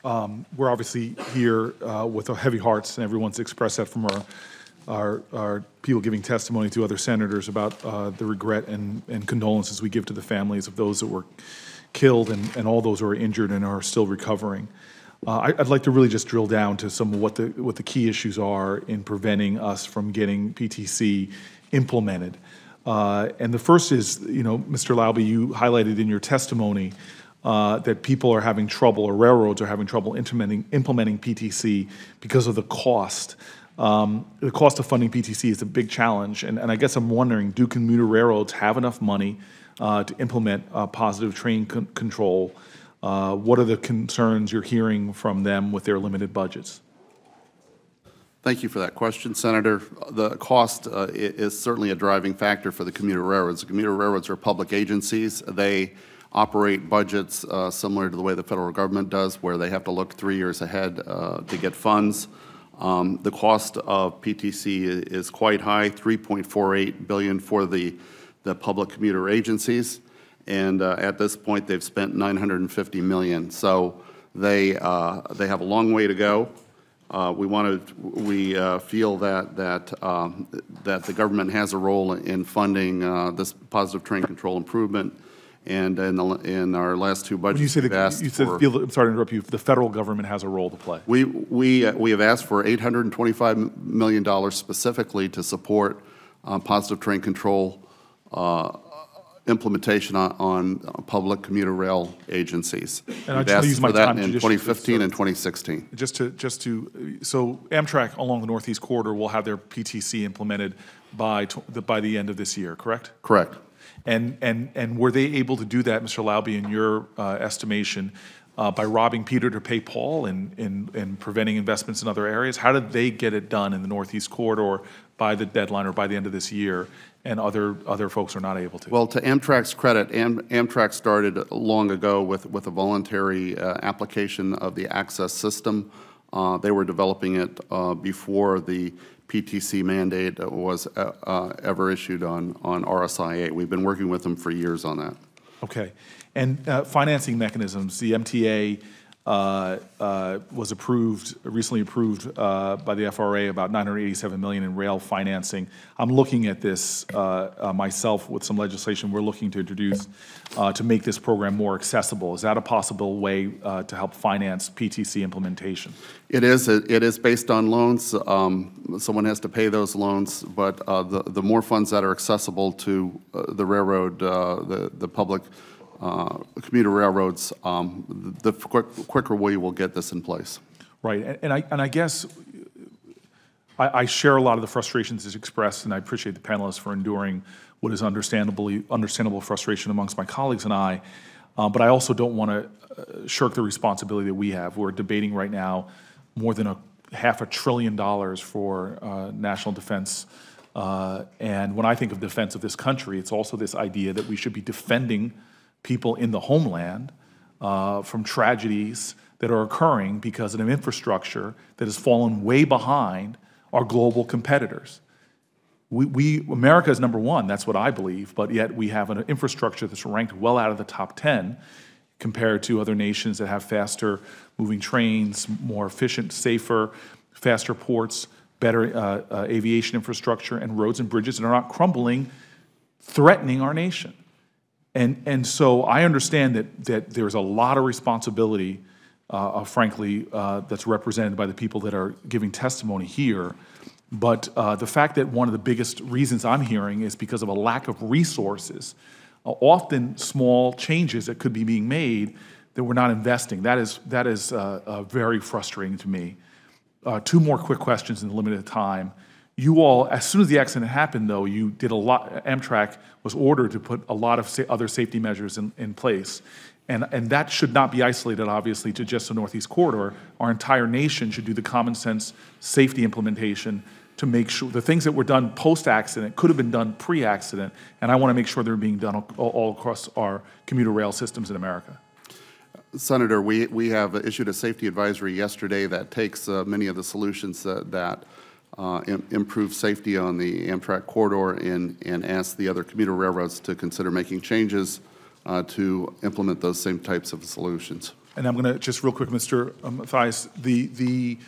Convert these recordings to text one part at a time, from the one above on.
We're obviously here with heavy hearts, and everyone's expressed that from our people giving testimony to other senators about the regret and condolences we give to the families of those that were killed and all those who are injured and are still recovering. I'd like to really just drill down to some of what the key issues are in preventing us from getting PTC implemented. And the first is, Mr. Laube, you highlighted in your testimony that people are having trouble, or railroads are having trouble implementing PTC because of the cost. The cost of funding PTC is a big challenge, and I guess I'm wondering, do commuter railroads have enough money to implement positive train control? What are the concerns you're hearing from them with their limited budgets? Thank you for that question, Senator. The cost is certainly a driving factor for the commuter railroads. The commuter railroads are public agencies. They operate budgets similar to the way the federal government does, where they have to look 3 years ahead to get funds. The cost of PTC is quite high, $3.48 billion for the public commuter agencies, and at this point they've spent $950 million. So they have a long way to go. We feel that the government has a role in funding this positive train control improvement. And in our last two budgets, I'm sorry to interrupt you. The federal government has a role to play. We have asked for $825 million specifically to support positive train control implementation on public commuter rail agencies. And we've asked for that in 2015 and 2016. So Amtrak along the Northeast Corridor will have their PTC implemented by the end of this year, correct? Correct. And were they able to do that, Mr. Laube, in your estimation, by robbing Peter to pay Paul and preventing investments in other areas? How did they get it done in the Northeast Corridor by the deadline or by the end of this year, and other folks are not able to? Well, to Amtrak's credit, Amtrak started long ago with a voluntary application of the access system. They were developing it before the PTC mandate was ever issued on RSI-8. We've been working with them for years on that. Okay. And financing mechanisms, the MTA was recently approved by the FRA, about $987 million in rail financing. I'm looking at this myself with some legislation we're looking to introduce to make this program more accessible. Is that a possible way to help finance PTC implementation? It is. It is based on loans. Someone has to pay those loans, but the more funds that are accessible to the railroad, the public commuter railroads, the quicker we will get this in place. Right, and I guess I share a lot of the frustrations as expressed, and I appreciate the panelists for enduring what is understandable frustration amongst my colleagues and I. But I also don't want to shirk the responsibility that we have. We're debating right now more than $500 billion for national defense. And when I think of defense of this country, it's also this idea that we should be defending people in the homeland from tragedies that are occurring because of an infrastructure that has fallen way behind our global competitors. America is number one, that's what I believe, but yet we have an infrastructure that's ranked well out of the top 10 compared to other nations that have faster moving trains, more efficient, safer, faster ports, better aviation infrastructure, and roads and bridges that are not crumbling, threatening our nation. And so I understand that there's a lot of responsibility, frankly, that's represented by the people that are giving testimony here. But the fact that one of the biggest reasons I'm hearing is because of a lack of resources, often small changes that could be being made that we're not investing. That is very frustrating to me. Two more quick questions in the limited time. You all, as soon as the accident happened, though, you did a lot. Amtrak was ordered to put a lot of other safety measures in place. And that should not be isolated, obviously, to just the Northeast Corridor. Our entire nation should do the common sense safety implementation to make sure the things that were done post-accident could have been done pre-accident. And I want to make sure they're being done all across our commuter rail systems in America. Senator, we have issued a safety advisory yesterday that takes many of the solutions that improve safety on the Amtrak corridor and ask the other commuter railroads to consider making changes to implement those same types of solutions. And I'm going to just real quick, Mr. Mathias, the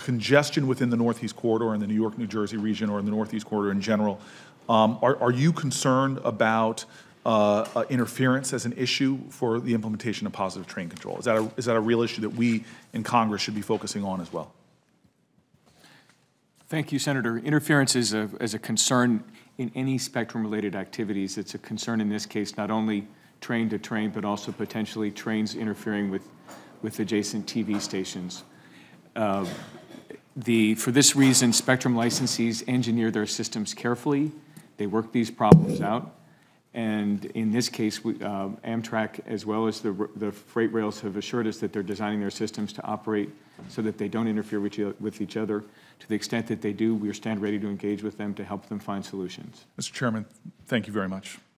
congestion within the Northeast Corridor and the New York, New Jersey region, or in the Northeast Corridor in general, are you concerned about interference as an issue for the implementation of positive train control? Is that a real issue that we in Congress should be focusing on as well? Thank you, Senator. Interference is a concern in any spectrum-related activities. It's a concern in this case, not only train to train, but also potentially trains interfering with adjacent TV stations. For this reason, spectrum licensees engineer their systems carefully. They work these problems out. And in this case, Amtrak, as well as the freight rails, have assured us that they're designing their systems to operate so that they don't interfere with each other. To the extent that they do, we stand ready to engage with them to help them find solutions. Mr. Chairman, thank you very much.